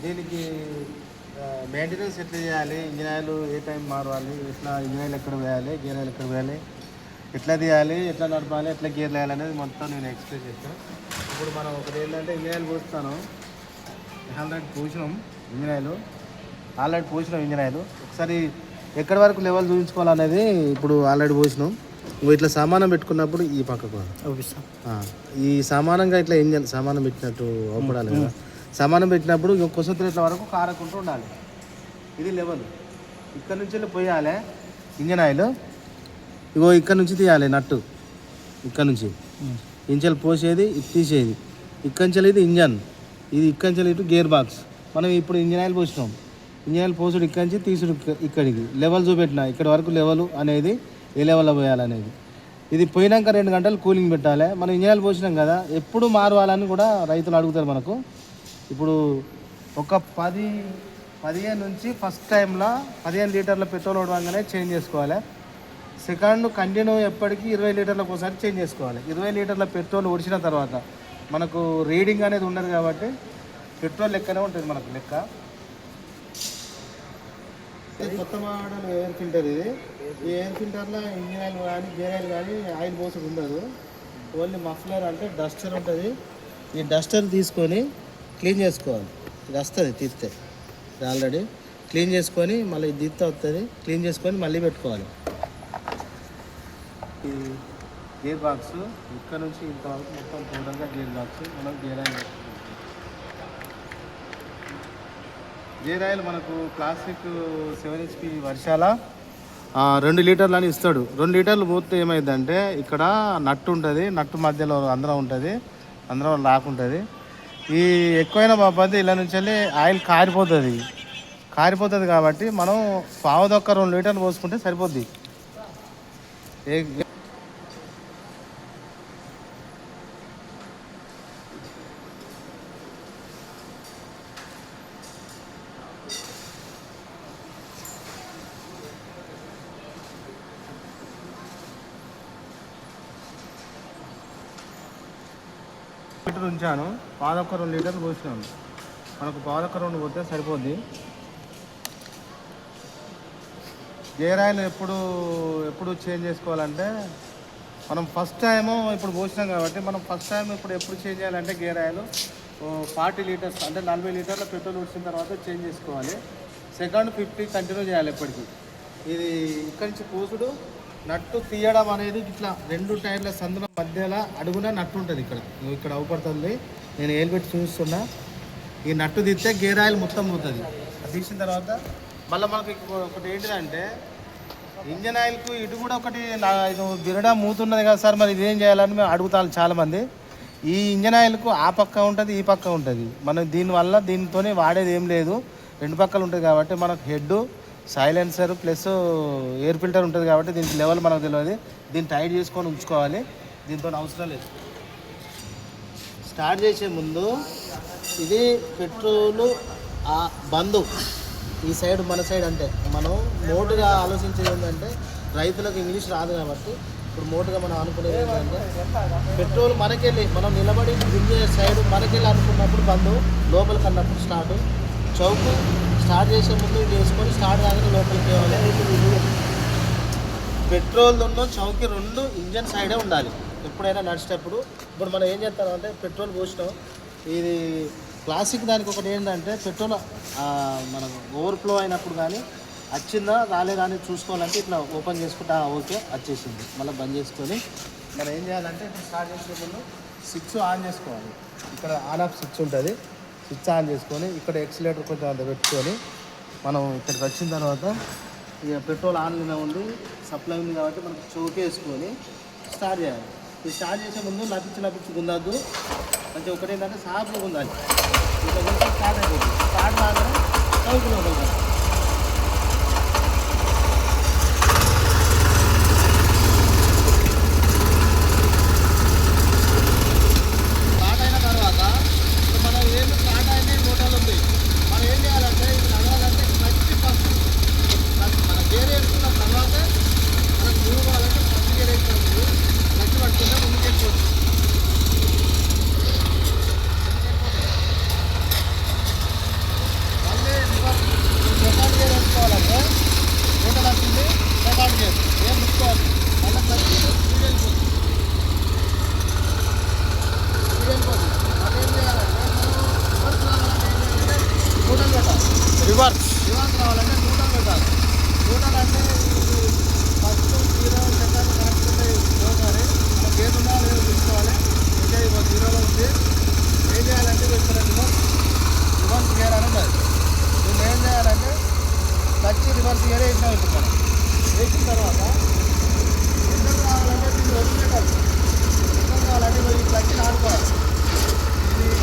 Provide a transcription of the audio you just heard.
దీనికి మెయింటెనెన్స్ ఎట్లా చేయాలి, ఇంజిన్ ఆయిల్ ఏ టైం మారవాలి, ఎట్లా ఇంజిన్ ఆయిల్ ఎక్కడ వేయాలి, గేర్ ఆయిల్ ఎక్కడ వేయాలి, ఎట్లా తీయాలి, ఎట్లా నడపాలి, ఎట్లా గేర్లు వేయాలి అనేది మొత్తం నేను ఎక్స్ప్లెయిన్ చేస్తాను. ఇప్పుడు మనం ఒకటి ఏంటంటే ఇంజిన్ ఆయిల్ పోస్తాను. ఆల్రెడీ పోసినాం ఇంజిన్ ఆయిల్ ఒకసారి ఎక్కడి వరకు లెవెల్ చూపించుకోవాలనేది ఇప్పుడు ఆల్రెడీ పోసినాం. ఇట్లా సామానం పెట్టుకున్నప్పుడు ఈ పక్కకు ఈ సామానంగా ఇట్లా ఇంజన్ సామానం పెట్టినట్టు అవపడాలి కదా. సామానం పెట్టినప్పుడు కొంచెం ఇట్లా వరకు కారకుంటూ ఉండాలి. ఇది లెవెల్. ఇక్కడ నుంచి వెళ్ళి పోయాలి ఇంజన్ ఆయిల్. ఇక్కడ నుంచి తీయాలి నట్టు. ఇక్కడ నుంచి ఇంజన్ పోసేది ఇది తీసేది. ఇక్కడి నుంచి ఇది ఇంజన్, ఇది ఇక్కడి నుంచి ఇటు గేర్ బాక్స్. మనం ఇప్పుడు ఇంజన్ ఆయిల్ పోసినాం. ఇంజన్ ఆయిల్ పోసుడు ఇక్కడి నుంచి తీసుడు ఇక్కడికి లెవెల్ చూపెట్టిన ఇక్కడ వరకు లెవెల్ అనేది ఏ లెవెల్లో పోయాలనేది. ఇది పోయినాక 2 గంటలు కూలింగ్ పెట్టాలి. మనం ఇంజన్ ఆయిల్ పోసినాం కదా, ఎప్పుడు మారవాలని కూడా రైతులు అడుగుతారు మనకు. ఇప్పుడు ఒక 15 నుంచి ఫస్ట్ టైంలో 15 లీటర్ల పెట్రోల్ వడగానే చేంజ్ చేసుకోవాలి. సెకండ్ కంటిన్యూ ఎప్పటికీ 20 లీటర్లకు ఒకసారి చేంజ్ చేసుకోవాలి. 20 లీటర్ల పెట్రోల్ ఒడిచిన తర్వాత మనకు రీడింగ్ అనేది ఉండదు కాబట్టి పెట్రోల్ లెక్కనే ఉంటుంది మనకు లెక్క. కొత్త మోడల్ ఎయిర్ ఫిల్టర్ ఇది. ఈ ఎయిర్ ఫిల్టర్లో ఇంజిన్ ఆయిల్ కానీ గేర్ ఆయిల్ కానీ ఆయిల్ పోసుడు ఉండదు. ఓన్లీ మఫ్లర్ అంటే డస్టర్ ఉంటుంది. ఈ డస్టర్ తీసుకొని క్లీన్ చేసుకోవాలి. ఇది వస్తుంది తీస్తే, ఇది ఆల్రెడీ క్లీన్ చేసుకొని మళ్ళీ దీత్త వస్తుంది. క్లీన్ చేసుకొని మళ్ళీ పెట్టుకోవాలి. ఈ గేర్ బాక్స్ ఇక్కడ నుంచి ఇంతవరకు మొత్తం టోటల్గా గేర్ బాక్స్. మనం గేర్ ఆయిల్ మనకు క్లాసిక్ 7 HP వర్షాల 2 లీటర్లు అని ఇస్తాడు. 2 లీటర్లు పోతే ఏమైందంటే ఇక్కడ నట్టు ఉంటుంది, నట్టు మధ్యలో అందరం ఉంటుంది, అందరం లాక్కుంటుంది. ఈ ఎక్కువైన బాబద్ది ఇలా నుంచి వెళ్ళి ఆయిల్ కారిపోతుంది కాబట్టి మనం పావుదొక్క 2 లీటర్లు పోసుకుంటే సరిపోద్ది. లీటర్ ఉంచాను, పావుదొక్క 2 లీటర్లు పోసినాను. మనకు పావుదొక్క 2 పోతే సరిపోద్ది. గేర్ ఆయిల్ ఎప్పుడు చేంజ్ చేసుకోవాలంటే మనం ఫస్ట్ టైము ఇప్పుడు పోసినాం కాబట్టి మనం ఫస్ట్ టైం ఎప్పుడు చేంజ్ చేయాలంటే గేర్ ఆయిల్ 40 లీటర్స్ అంటే 40 లీటర్ల పెట్రోల్ వచ్చిన తర్వాత చేంజ్ చేసుకోవాలి. సెకండ్ 50 కంటిన్యూ చేయాలి ఎప్పటికీ. ఇది ఇక్కడి నుంచి పోసుడు నట్టు తీయడం అనేది ఇట్లా 2 టైర్ల సందుల మధ్యలో అడుగున నట్టు ఉంటుంది. ఇక్కడ అవపడుతుంది. నేను ఏలు పెట్టి చూస్తున్నా. ఈ నట్టు తీస్తే గేర్ ఆయిల్ మొత్తం పోతుంది. అది తీసిన తర్వాత మళ్ళీ మనకి ఒకటి ఏంటిదంటే ఇంజన్ ఆయిల్కు ఇటు కూడా ఒకటి ఇది బిరడా మూతున్నది కదా సార్, మరి ఇదేం చేయాలని మేము అడుగుతాను చాలామంది. ఈ ఇంజన్ ఆయిల్కు ఆ పక్క ఉంటుంది, ఈ పక్క ఉంటుంది. మనం దీంతో వాడేది ఏం లేదు, 2 పక్కలు ఉంటుంది కాబట్టి మనకు head, silencer plus air filter ఉంటుంది కాబట్టి దీనికి లెవెల్ మనకు తెలియదు. దీన్ని టైట్ చేసుకొని ఉంచుకోవాలి. దీంతో అవసరం లేదు. స్టార్ట్ చేసే ముందు ఇది పెట్రోలు బందు ఈ సైడ్ మన సైడ్ అంటే మనం మోటుగా ఆలోచించేది ఏంటంటే రైతులకు ఇంగ్లీష్ రాదు కాబట్టి ఇప్పుడు మోటుగా మనం అనుకునేది ఏంటంటే పెట్రోల్ మనకెళ్ళి మనం నిలబడి గుంజే సైడ్ మనకెళ్ళి అనుకున్నప్పుడు బందు, లోపలికి అన్నప్పుడు స్టార్ట్. చౌకు స్టార్ట్ చేసే ముందు ఇది వేసుకొని స్టార్ట్ కాగానే లోపలికి వేయాలి. పెట్రోల్ ఉన్న చౌకి 2 ఇంజన్ సైడే ఉండాలి ఎప్పుడైనా నడిచేటప్పుడు. ఇప్పుడు మనం ఏం చేస్తామంటే పెట్రోల్ పోసినాం, ఇది క్లాసిక్ దానికి ఒకటి ఏంటంటే పెట్రోల్ మనకు ఓవర్ఫ్లో అయినప్పుడు కానీ వచ్చిందా రాలేదా అని చూసుకోవాలంటే ఇట్లా ఓపెన్ చేసుకుంటే ఓకే వచ్చేసింది. మళ్ళీ బంద్ చేసుకొని మనం ఏం చేయాలంటే ఇప్పుడు స్టార్ట్ చేసే ముందు స్విచ్ ఆన్ చేసుకోవాలి. ఇక్కడ ఆన్ ఆఫ్ స్విచ్ ఉంటుంది. స్విచ్ ఆన్ చేసుకొని ఇక్కడ ఎక్సిలేటర్ కొంచెం అంత పెట్టుకొని మనం ఇక్కడికి వచ్చిన తర్వాత ఇక పెట్రోల్ ఆన్లోనే ఉండి సప్లై ఉంది కాబట్టి మనకు చౌకే వేసుకొని స్టార్ట్ చేయాలి. ఇది స్టార్ట్ చేసే ముందు నప్పించి గుందద్దు. మంచిగా ఒకటి ఏంటంటే సాఫ్లో ఉండాలి. ఇట్లా కొంచెం స్టార్ట్ అయిపోతుంది. స్టార్ట్ కాగానే చౌకులో ఉంటుంది. స్టార్ట్ అయిన తర్వాత మనం ఏమి స్టార్ట్ అయిన మోటార్లు ఉంది. మనం ఏం చేయాలంటే ఇది నడవాలంటే క్లచ్ ఫస్ట్ మన గేర్ వేసుకున్న తర్వాత మనకు మూవ్ కావాలంటే ఫస్ట్ గేర్ వేసుకున్నప్పుడు క్లచ్ పట్టుకుంటే ముందుకు వెళ్ళిపోతుంది. రివర్స్ రావాలంటే న్యూట్రల్ పెట్టాలి. న్యూట్రల్ అంటే ఫస్ట్ 0 సెకండ్ కరెక్ట్ ఉంటాయి పోగానే మన గేట్ ఉందా లేదో చూసుకోవాలి. ఇంకా ఇప్పుడు 0లో ఉంది. ఏం చేయాలంటే ఇక్కడ రివర్స్ గేర్ అని ఉంటుంది. దీన్ని ఏం చేయాలంటే క్లచ్ రివర్స్ గేర్ వేసినాం. ఇప్పుడు మనం వేసిన తర్వాత ఎంటర్ కావాలంటే దీన్ని వదిలిపెట్టాలి. ఎంటర్ కావాలంటే ఈ క్లచ్ని ఆడుకోవాలి. ఇది